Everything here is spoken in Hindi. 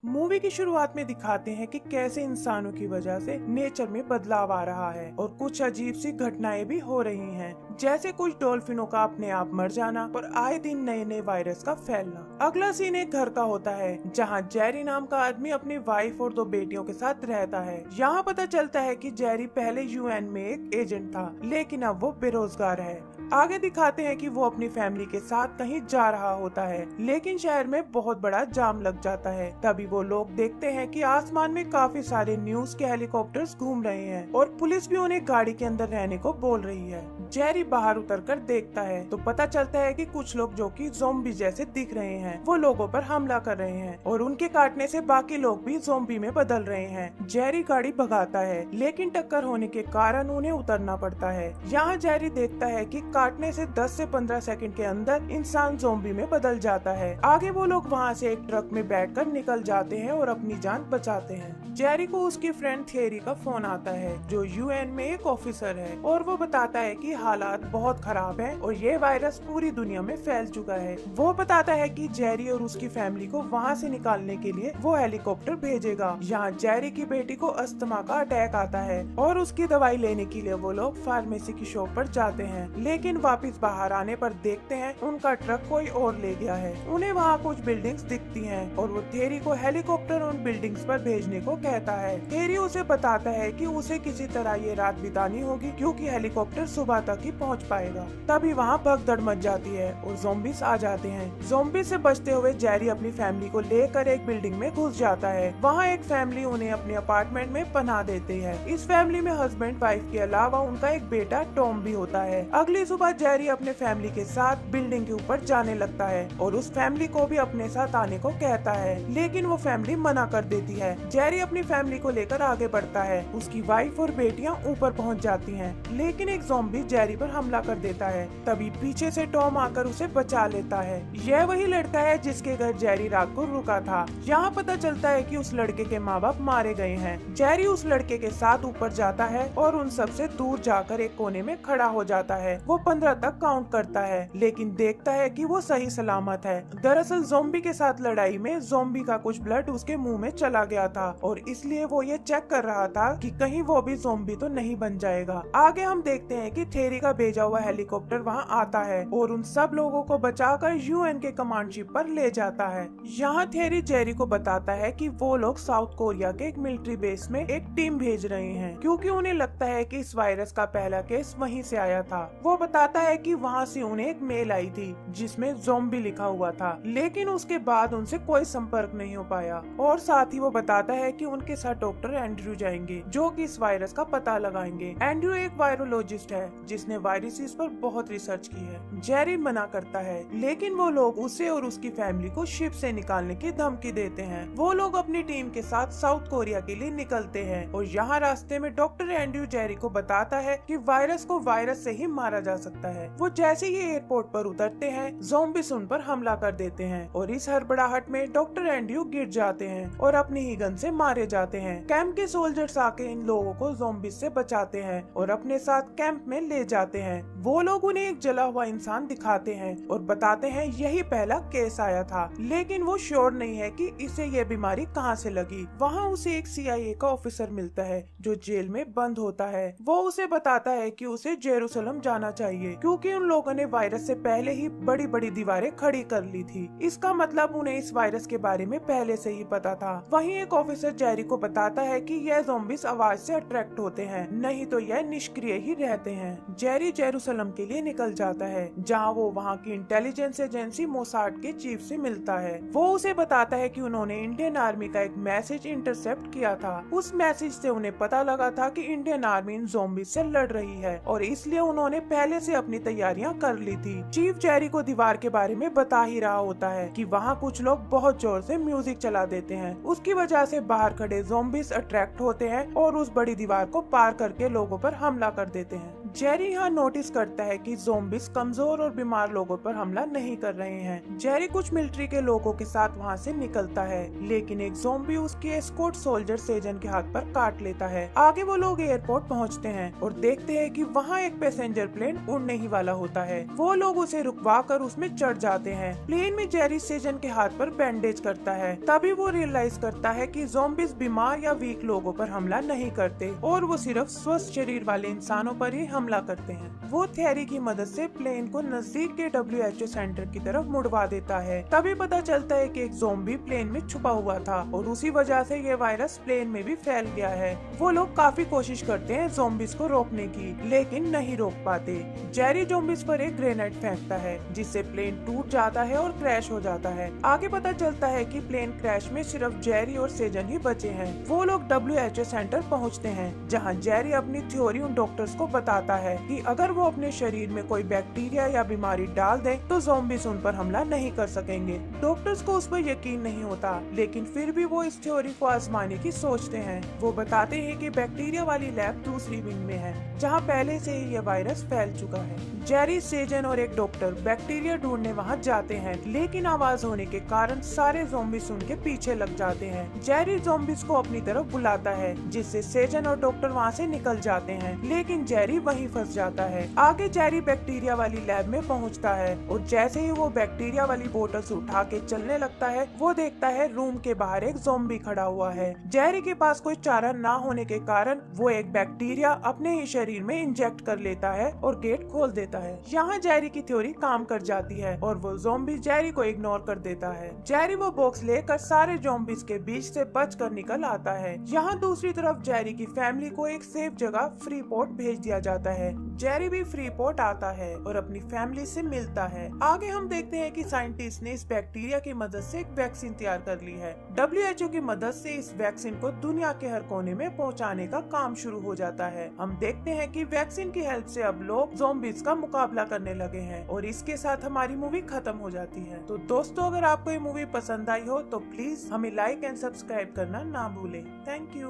मूवी की शुरुआत में दिखाते हैं कि कैसे इंसानों की वजह से नेचर में बदलाव आ रहा है और कुछ अजीब सी घटनाएं भी हो रही हैं, जैसे कुछ डॉल्फिनों का अपने आप मर जाना और आए दिन नए नए वायरस का फैलना। अगला सीन एक घर का होता है जहां जेरी नाम का आदमी अपनी वाइफ और 2 बेटियों के साथ रहता है। यहाँ पता चलता है कि जेरी पहले यूएन में एक एजेंट था, लेकिन अब वो बेरोजगार है। आगे दिखाते हैं कि वो अपनी फैमिली के साथ कहीं जा रहा होता है, लेकिन शहर में बहुत बड़ा जाम लग जाता है। तभी वो लोग देखते हैं कि आसमान में काफी सारे न्यूज के हेलीकॉप्टर्स घूम रहे हैं और पुलिस भी उन्हें गाड़ी के अंदर रहने को बोल रही है। जेरी बाहर उतरकर देखता है तो पता चलता है कि कुछ लोग जो कि ज़ॉम्बी जैसे दिख रहे हैं वो लोगों पर हमला कर रहे हैं और उनके काटने से बाकी लोग भी ज़ॉम्बी में बदल रहे हैं। जेरी गाड़ी भगाता है, लेकिन टक्कर होने के कारण उन्हें उतरना पड़ता है। यहाँ जेरी देखता है कि काटने से 10 से 15 सेकंड के अंदर इंसान ज़ॉम्बी में बदल जाता है। आगे वो लोग वहाँ से एक ट्रक में बैठकर निकल जाते हैं और अपनी जान बचाते हैं। जेरी को उसकी फ्रेंड थेरी का फोन आता है जो यूएन में एक ऑफिसर है और वो बताता है कि हालात बहुत खराब हैं और ये वायरस पूरी दुनिया में फैल चुका है। वो बताता है कि जेरी और उसकी फैमिली को वहाँ से निकालने के लिए वो हेलीकॉप्टर भेजेगा। यहाँ जेरी की बेटी को अस्थमा का अटैक आता है और उसकी दवाई लेने के लिए वो लोग फार्मेसी की शॉप पर जाते हैं, लेकिन वापस बाहर आने पर देखते हैं उनका ट्रक कोई और ले गया है। उन्हें वहाँ कुछ बिल्डिंग्स दिखती हैं और वो थेरी को हेलीकॉप्टर उन बिल्डिंग्स पर भेजने को कहता है। थेरी उसे बताता है कि उसे किसी तरह ये रात बितानी होगी क्योंकि हेलीकॉप्टर सुबह तक ही पहुंच पाएगा। तभी वहां भगदड़ मच जाती है और ज़ॉम्बीज़ आ जाते हैं। ज़ॉम्बी से बचते हुए जेरी अपनी फैमिली को लेकर एक बिल्डिंग में घुस जाता है। वहां एक फैमिली उन्हें अपने अपार्टमेंट में पनाह देती है। इस फैमिली में हस्बैंड वाइफ के अलावा उनका एक बेटा टॉम भी होता है। अगली सुबह जेरी अपने फैमिली के साथ बिल्डिंग के ऊपर जाने लगता है और उस फैमिली को भी अपने साथ आने को कहता है, लेकिन वो फैमिली मना कर देती है। जेरी अपनी फैमिली को लेकर आगे बढ़ता है। उसकी वाइफ और बेटियां ऊपर पहुंच जाती हैं, लेकिन एक ज़ॉम्बी जेरी पर हमला कर देता है। तभी पीछे से टॉम आकर उसे बचा लेता है। यह वही लड़का है जिसके घर जेरी रात को रुका था। यहाँ पता चलता है कि उस लड़के के माँ बाप मारे गए हैं। जेरी उस लड़के के साथ ऊपर जाता है और उन सब से दूर जाकर एक कोने में खड़ा हो जाता है। वो 15 तक काउंट करता है, लेकिन देखता है कि वो सही सलामत है। दरअसल ज़ॉम्बी के साथ लड़ाई में ज़ॉम्बी का कुछ ब्लड उसके मुंह में चला गया था और इसलिए वो ये चेक कर रहा था कि कहीं वो भी ज़ॉम्बी तो नहीं बन जाएगा। आगे हम देखते हैं कि थेरी का भेजा हुआ हेलीकॉप्टर वहां आता है और उन सब लोगों को बचाकर यूएन के कमांड शिप पर ले जाता है। यहाँ थेरी जेरी को बताता है कि वो लोग साउथ कोरिया के एक मिलिट्री बेस में एक टीम भेज रहे हैं क्योंकि उन्हें लगता है कि इस वायरस का पहला केस वहीं से आया था। वो बताता है कि वहाँ से उन्हें एक मेल आई थी जिसमें ज़ॉम्बी लिखा हुआ था, लेकिन उसके बाद उनसे कोई संपर्क नहीं हो पाया। और साथ ही वो बताता है कि उनके साथ डॉक्टर एंड्रयू जाएंगे जो कि इस वायरस का पता लगाएंगे। एंड्रयू एक वायरोलॉजिस्ट है जिसने वायरसेस पर बहुत रिसर्च की है। जेरी मना करता है, लेकिन वो लोग उसे और उसकी फैमिली को शिप से निकालने की धमकी देते हैं। वो लोग अपनी टीम के साथ साउथ कोरिया के लिए निकलते हैं और यहाँ रास्ते में डॉक्टर एंड्रयू जेरी को बताता है कि वायरस को वायरस से ही मारा जा सकता है। वो जैसे ही एयरपोर्ट पर उतरते हैं ज़ॉम्बीज़ उन पर हमला कर देते हैं और इस हड़बड़ाहट में डॉक्टर एंड्रयू गिर जाते हैं और अपनी ही गन से मारे जाते हैं। कैंप के सोल्जर्स आके इन लोगों को ज़ॉम्बीज़ से बचाते हैं और अपने साथ कैंप में ले जाते हैं। वो लोग उन्हें एक जला हुआ इंसान दिखाते हैं और बताते हैं यही पहला केस आया था, लेकिन वो श्योर नहीं है कि इसे ये बीमारी कहाँ से लगी। वहाँ उसे एक CIA का ऑफिसर मिलता है जो जेल में बंद होता है। वो उसे बताता है कि उसे जेरूसलम जाना चाहिए क्योंकि उन लोगों ने वायरस से पहले ही बड़ी बड़ी दीवारें खड़ी कर ली थी। इसका मतलब उन्हें इस वायरस के बारे में पहले से ही पता था। वहीं एक ऑफिसर जेरी को बताता है कि यह ज़ॉम्बीज़ आवाज से अट्रैक्ट होते हैं, नहीं तो यह निष्क्रिय ही रहते हैं। जेरी जेरूसलम के लिए निकल जाता है जहां वो वहां की इंटेलिजेंस एजेंसी मोसाड के चीफ से मिलता है। वो उसे बताता है कि उन्होंने इंडियन आर्मी का एक मैसेज इंटरसेप्ट किया था। उस मैसेज से उन्हें पता लगा था कि इंडियन आर्मी इन ज़ॉम्बीज़ से लड़ रही है और इसलिए उन्होंने पहले से अपनी तैयारियां कर ली थी। चीफ जेरी को दीवार के बारे में बता ही रहा होता है कि वहाँ कुछ लोग बहुत जोर से म्यूजिक चला देते हैं। उसकी वजह से बाहर खड़े ज़ॉम्बीज़ अट्रैक्ट होते हैं और उस बड़ी दीवार को पार करके लोगों पर हमला कर देते हैं। जेरी यहाँ नोटिस करता है कि ज़ॉम्बीज कमजोर और बीमार लोगों पर हमला नहीं कर रहे हैं। जेरी कुछ मिलिट्री के लोगों के साथ वहाँ से निकलता है, लेकिन एक ज़ॉम्बी उसकी एस्कॉर्ट सोल्जर सेजन के हाथ पर काट लेता है। आगे वो लोग एयरपोर्ट पहुँचते हैं और देखते हैं कि वहाँ एक पैसेंजर प्लेन उड़ने ही वाला होता है। वो लोग उसे रुकवा कर उसमें चढ़ जाते हैं। प्लेन में जेरी सेजन के हाथ पर बैंडेज करता है। तभी वो रियलाइज करता है कि ज़ॉम्बीज बीमार या वीक लोगों पर हमला नहीं करते और वो सिर्फ स्वस्थ शरीर वाले इंसानों पर ही हमला करते हैं। वो थेरी की मदद से प्लेन को नजदीक के WHO सेंटर की तरफ मुड़वा देता है। तभी पता चलता है कि एक ज़ॉम्बी प्लेन में छुपा हुआ था और उसी वजह से ये वायरस प्लेन में भी फैल गया है। वो लोग काफी कोशिश करते हैं ज़ॉम्बीज को रोकने की, लेकिन नहीं रोक पाते। जेरी ज़ॉम्बीज पर एक ग्रेनेड फेंकता है, जिससे प्लेन टूट जाता है और क्रैश हो जाता है। आगे पता चलता है कि प्लेन क्रैश में सिर्फ जेरी और सेजन ही बचे हैं। वो लोग WHO सेंटर पहुँचते हैं, जहाँ जेरी अपनी थ्योरी उन डॉक्टर्स को बताता है कि अगर वो अपने शरीर में कोई बैक्टीरिया या बीमारी डाल दे तो ज़ॉम्बीज उन पर हमला नहीं कर सकेंगे। डॉक्टर्स को उस पर यकीन नहीं होता, लेकिन फिर भी वो इस थ्योरी को आजमाने की सोचते हैं। वो बताते हैं कि बैक्टीरिया वाली लैब दूसरी विंग में है, जहाँ पहले से ही ये वायरस फैल चुका है। जेरी, सेजन और एक डॉक्टर बैक्टीरिया ढूंढने वहाँ जाते हैं, लेकिन आवाज होने के कारण सारे ज़ॉम्बीज उनके पीछे लग जाते हैं। जेरी ज़ॉम्बीज को अपनी तरफ बुलाता है, जिससे सेजन और डॉक्टर वहाँ से निकल जाते हैं, लेकिन जेरी वहीं फंस जाता है। आगे जेरी बैक्टीरिया वाली लैब में पहुँचता है और जैसे ही वो बैक्टीरिया वाली बोतल से उठा के चलने लगता है, वो देखता है रूम के बाहर एक ज़ॉम्बी खड़ा हुआ है। जेरी के पास कोई चारा ना होने के कारण वो एक बैक्टीरिया अपने ही शरीर में इंजेक्ट कर लेता है और गेट खोल देता है। यहाँ जेरी की थ्योरी काम कर जाती है और वो ज़ॉम्बी जेरी को इग्नोर कर देता है। जेरी वो बॉक्स लेकर सारे ज़ॉम्बीज के बीच से बचकर निकल आता है। यहाँ दूसरी तरफ जेरी की फैमिली को एक सेफ जगह फ्रीपोर्ट भेज दिया जाता है। जेरी भी फ्रीपोर्ट आता है और अपनी फैमिली से मिलता है। आगे हम देखते हैं कि साइंटिस्ट ने इस बैक्टीरिया की मदद से एक वैक्सीन तैयार कर ली है। WHO की मदद से इस वैक्सीन को दुनिया के हर कोने में पहुंचाने का काम शुरू हो जाता है। हम देखते हैं कि वैक्सीन की हेल्प से अब लोग ज़ॉम्बीज का मुकाबला करने लगे हैं और इसके साथ हमारी मूवी खत्म हो जाती है। तो दोस्तों, अगर आपको ये मूवी पसंद आई हो तो प्लीज हमें लाइक एंड सब्सक्राइब करना ना भूलें। Thank you.